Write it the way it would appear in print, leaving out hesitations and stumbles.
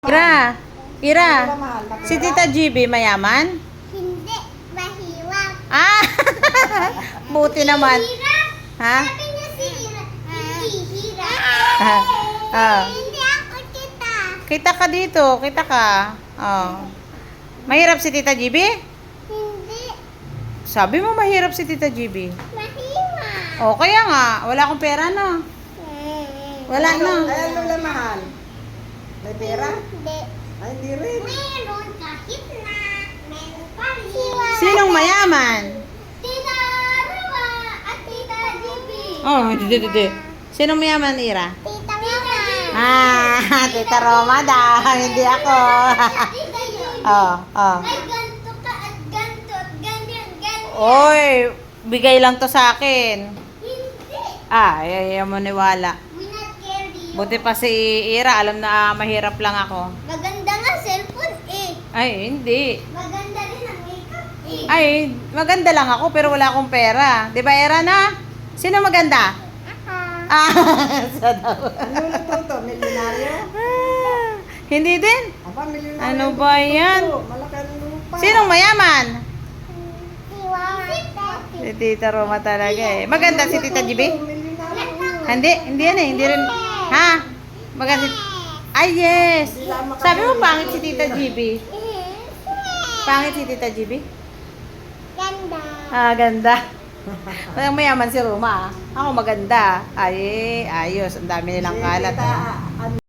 Ira, Ira, Mahal, si Tita GB mayaman? Hindi, mahirap. Ah, buti naman. Hirap. Ha? Sabi niya si Hira, hindi hirap. Ah. Hindi ako kita. Kita ka dito, kita ka. Oh. Mahirap si Tita GB? Hindi, Sabi mo mahirap si Tita GB. mahirap. O, kaya nga, wala akong pera no. Wala na. Ay, Lola mahal. May pera? Hindi. Ay, hindi rin. Meron kahit na. Meron pa rin. Sinong mayaman? Tita Rua at Tita GB. Oh, hindi. Sinong mayaman, Ira? Tita Mama. Ah, Tita Roma daw, hindi ako. Tita Yun. Oh. May ganto ka at ganto at ganyan, ganyan. Oy, bigay lang to sa akin. Hindi. Ah, ayaw mo niwala. We not carry. Buti pa si Ira, alam na mahirap lang ako. Maganda nga cellphone eh. Ay, hindi. Maganda rin ang makeup eh. Ay, maganda lang ako pero wala akong pera. 'Di ba, Ira na? Sino maganda? Ah, sa daw. Ano ulit to? Milyonaryo? Ah, hindi din. Aba, milyonaryo. Ano ba yan? Malaki ang lupa. Sinong mayaman? Si Si Tita Roma talaga eh. Maganda si Tita GB? Milyonaryo. Hindi yan eh. Hindi rin. Ha? Maganda si... Ay, yes. Sabi mo pangit si Tita GB. Pangit si Tita GB? Ganda. Ah, ganda. Walang mayaman si Roma ah. Ako maganda. Ay, ayos. Ang dami nilang kalat. Kita, Ah. ano,